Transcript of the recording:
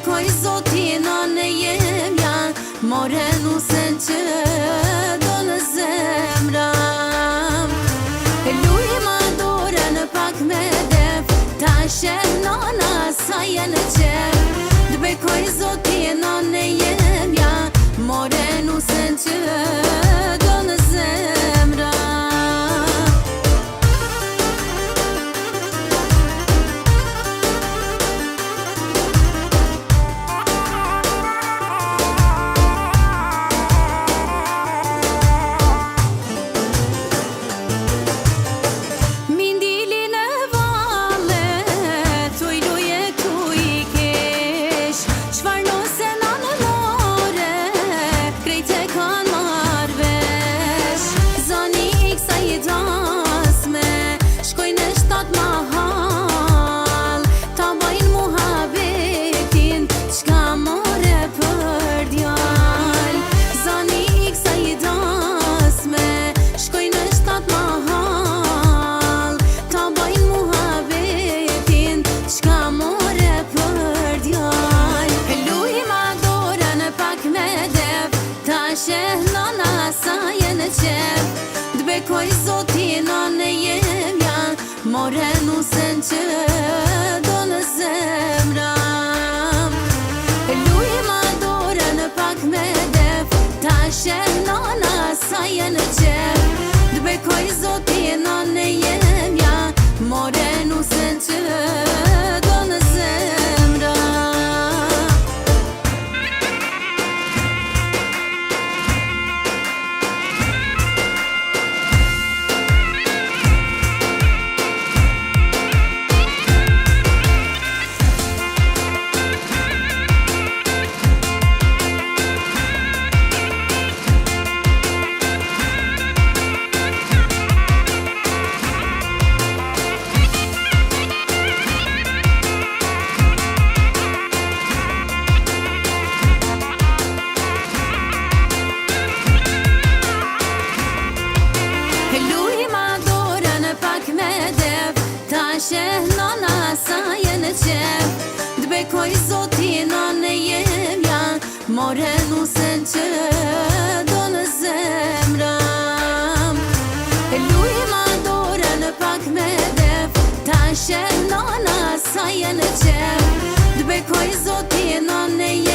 bekoj zotin në jemja, more nusen që do në zemram. Luj ma dorën pak me def, ta shem nona sa jenë qef. Bekoj zotin në jemja, more nusen që do në zemram. Bekoj zotin në jemja, more nusen që do në zemram. Luj ma dorën pak me def, ta shem nona sa jenë qef. Bekoj zotin në jemja, more nusen që do në zemram. Nona sa jenë qef, bekoj zotin në jemja, more nusen që do në zemram. Luj ma dorën pak me def, ta shem nona sa jenë qef, bekoj zotin në jemja.